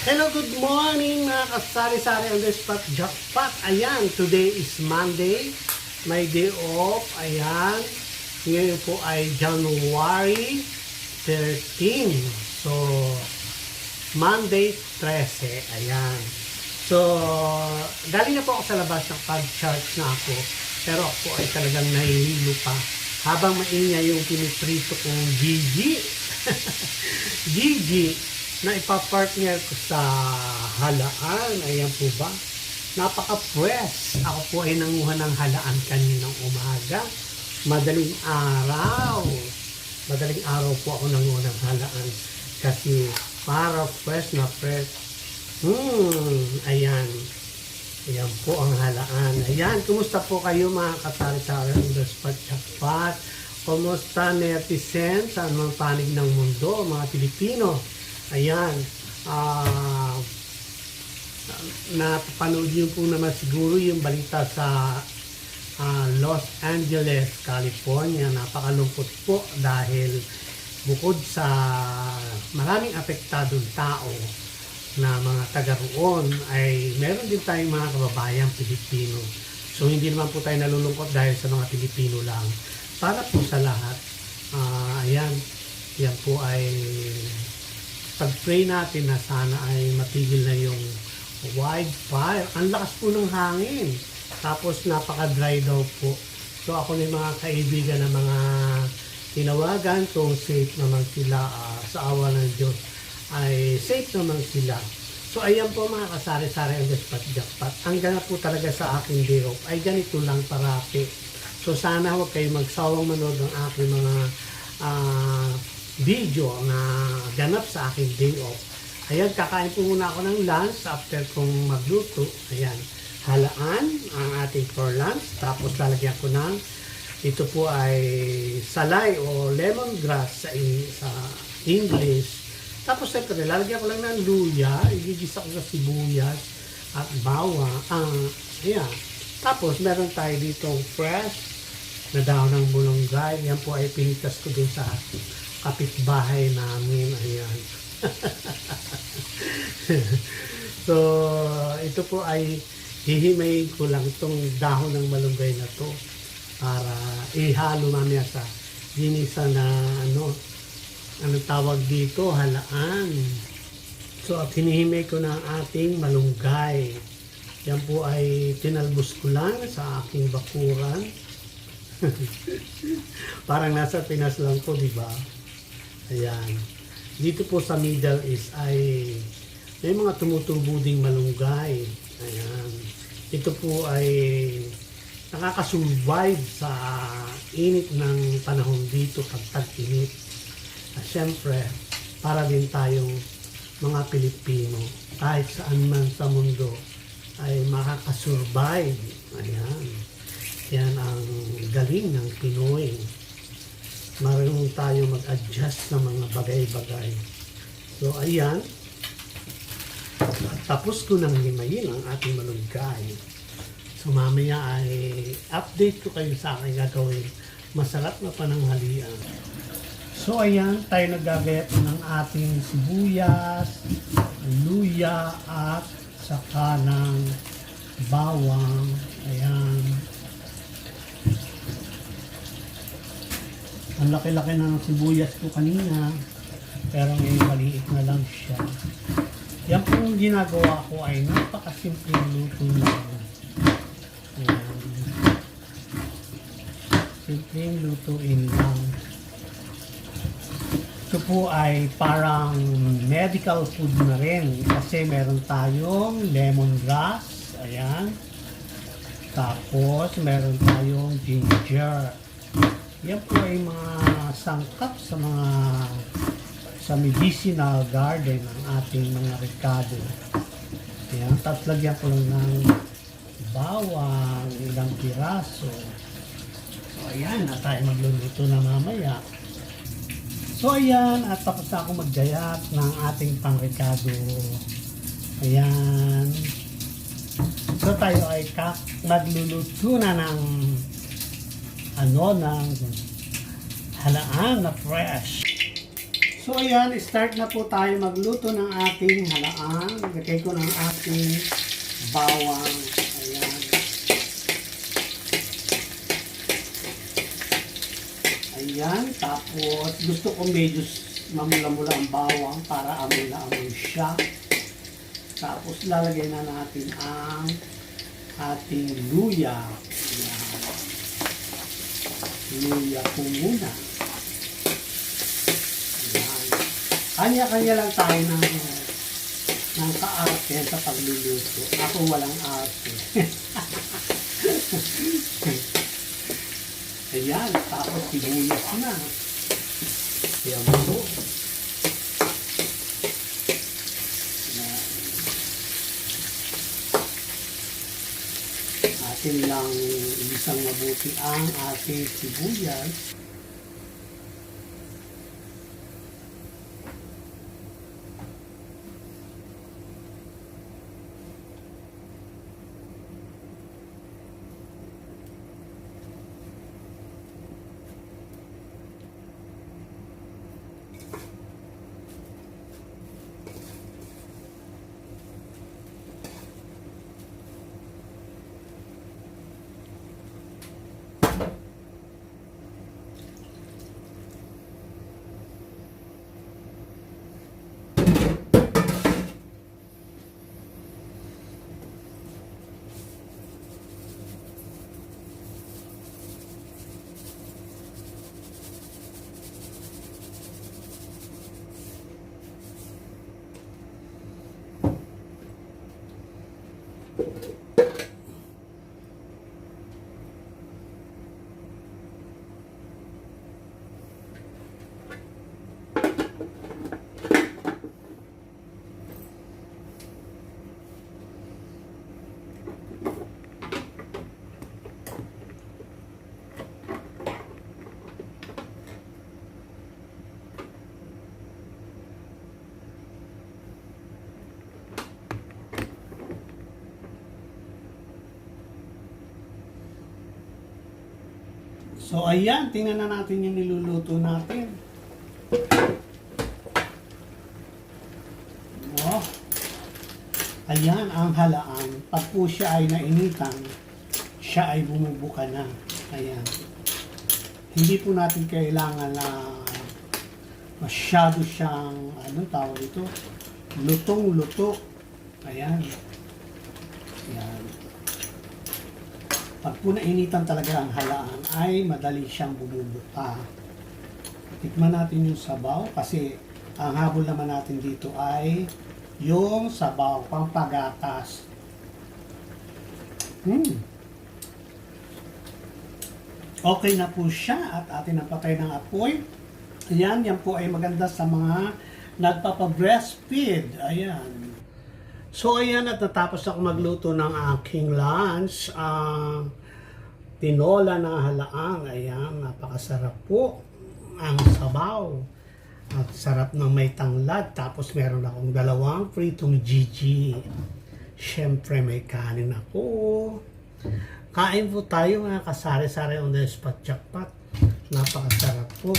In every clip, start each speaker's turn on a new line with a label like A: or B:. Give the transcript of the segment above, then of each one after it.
A: Hello, good morning mga kasari-sari on the spot jackpot. Ayan, today is Monday. My day off. Ayan. Ngayon po ay January 13. So, Monday 13. Ayan. So, galing na po ako sa labas ng pag-charge na ako. Pero ako ay talagang nahihilo pa. Habang maingay yung piniprito kong Gigi. Gigi na ipapartner ko sa halaan. Ayan po ba? Napaka-press. Ako po ay nanguha ng halaan kaninang umaga. Madaling araw. Madaling araw po ako nanguha ng halaan. Kasi para fresh na fresh. Ayan. Ayan po ang halaan. Ayan. Kumusta po kayo mga kasari-sari on the spot jackpot? Kumusta netizens sa mga panig ng mundo, mga Pilipino? Ayan, napapanood niyo po naman siguro yung balita sa Los Angeles, California. Napakalungkot po dahil bukod sa maraming apektadong tao na mga taga roon, ay meron din tayong mga kababayang Pilipino. So hindi naman po tayo nalulungkot dahil sa mga Pilipino lang. Para po sa lahat, ayan, yan po ay pag-pray natin na sana ay matigil na yung wildfire. Ang lakas po ng hangin. Tapos napaka-dry daw po. So ako na mga kaibigan na mga tinawagan kung safe naman sila sa awa ng Diyos. Ay safe naman sila. So ayan po mga kasari-sari ang spot jackpot. Ang ganap po talaga sa aking day off ay ganito lang parati. So sana huwag kayo magsawang manood ng aking mga video na ganap sa aking day off. Ayan, kakain po muna ako ng lunch after kong magluto. Ayan, halaan ang ating for lunch. Tapos lalagyan ko ng, ito po ay salay o lemongrass sa English. Tapos ito, lalagyan ko lang ng luya. Igigisa ko sa sibuyas at bawang. Ayan. Tapos meron tayo ditong fresh na dahon ng bulonggay. Yan po ay pinitas ko din sa kapitbahay namin. Ayan. So, ito po ay hihimayin ko lang itong dahon ng malunggay na to para ihalo mamaya sa ginisa na ano tawag dito, halaan. So, hinihimay ko na ang ating malunggay. Yan po ay tinalbos ko lang sa aking bakuran. Parang nasa Pinas lang po, di ba? Ayan. Dito po sa Middle East ay may mga tumutubo ding malunggay. Ayan. Ito po ay nakakasurvive sa init ng panahon dito pag tag-init. At syempre, para din tayong mga Pilipino, kahit saan man sa mundo, ay makakasurvive. Ayan. Yan ang galing ng Pinoy. Marunong tayo mag-adjust sa mga bagay-bagay. So, ayan. At tapos ko nang himayin ang ating malunggay. So, mamaya ay update ko kayo sa aking gagawin. Masarap na pananghalian. So, ayan. Tayo naggagayat ng ating sibuyas, luya, at saka ng bawang. Ayan. Ang laki-laki na ng sibuyas ko kanina, pero ngayon maliit na lang siya. Yan po yung ginagawa ko ay napakasimpleng luto lang. Ayan. Simpleng lutuin lang. Ito po ay parang medical food na rin kasi meron tayong lemongrass. Ayan. Tapos meron tayong ginger. Yan po ay mga sangkap sa medicinal garden ng ating mga rekado. Yan, tatlagyan ko lang ng bawang, ilang piraso. So, ayan, na tayo magluluto na mamaya. So, ayan, at tapos na ako maggayat ng ating pangrekado. Ayan. So, tayo ay magluluto na ng ng halaan na fresh. So ayan, start na po tayo magluto ng ating halaang. Lagay ko ng ating bawang. Ayan. Ayan, tapos gusto ko medyo mamula-mula ang bawang para amoy na amoy siya. Tapos lalagay na natin ang ating luya. Ayan. Luya po muna. Ayan. Kanya-kanya lang tayo ng kaarte sa pagluluto. Ako walang arte. Ayan, tapos sibuyas na. Ayan mo. Atin lang isang mabuti ang ating sibuyas. So ayan, tingnan na natin yung niluluto natin. Oh. Ayan ang halaan. Pag po siya ay nainitan, siya ay bumubuka na. Ayan. Hindi po natin kailangan na masyado siyang, anong tawag ito? Lutong-luto. Ayan. Ayan. Pag po nainitan talaga ang halaan, ay madali siyang bumubuka. Tikman natin yung sabaw kasi ang habol naman natin dito ay yung sabaw, pampagatas. Okay na po siya at atin ang patay ng apoy. Ayan, yan po ay maganda sa mga nagpapa-breastfeed. Ayan. So ayan, at natapos ako magluto ng aking lunch. Tinola na halaang. Ayan, napakasarap po ang sabaw. At sarap ng may tanglad. Tapos meron akong dalawang pritong Gigi. Siyempre may kanin ako. Kain po tayo mga kasari-sari on the spot jackpot. Napakasarap po.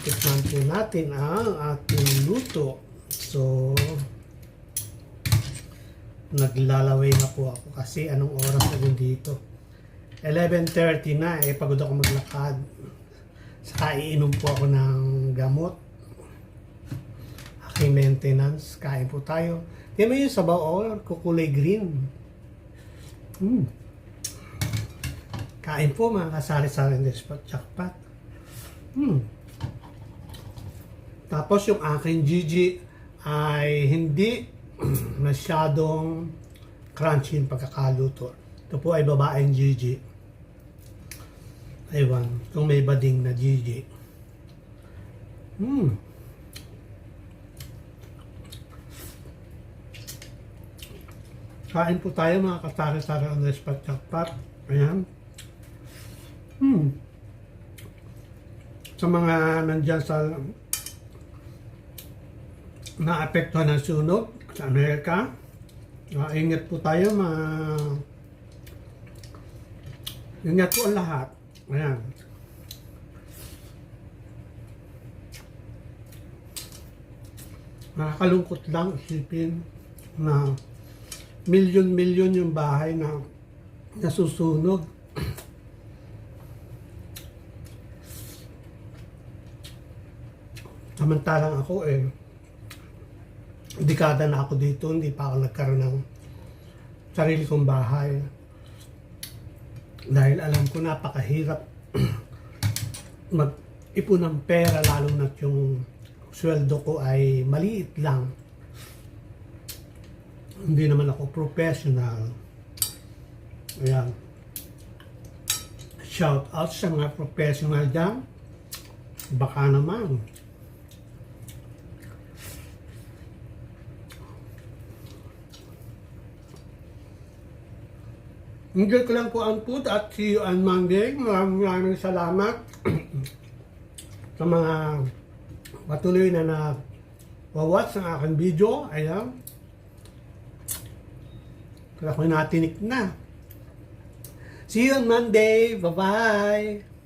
A: Tikman po natin ang ating luto. So naglalaway na po ako kasi anong oras na din dito? 11:30 na, pagod ako maglakad. Saka iinom po ako ng gamot. Aking maintenance. Kain po tayo. Yan mo yung sabaw kukulay green. Kain po mga kasari-sari ng spot jackpot. Tapos yung aking Gigi ay hindi masyadong crunchy yung pagkakaluto. Ito po ay babaeng Gigi. Ewan, kung may bading na Gigi. Kain po tayo mga kasari-sari on the spot jackpot. Ayan. Sa mga nandyan sa naapektuhan ng sunog sa Amerika, ingat po tayo, ingat po ang lahat. Ayan. Nakakalungkot lang isipin na milyon-milyon yung bahay na nasusunog. Samantalang ako dekada na ako dito, hindi pa ako nagkaroon ng sarili kong bahay. Dahil alam ko napakahirap mag-ipon ng pera, lalo na yung sweldo ko ay maliit lang. Hindi naman ako professional. Ayan. Shout out sa mga professional dyan. Baka naman. Enjoy ko lang po ang food at see you on Monday. Maraming salamat sa mga patuloy na na-watch ng aking video. Ayan. Kaya ako'y natinik na. See you on Monday. Bye-bye.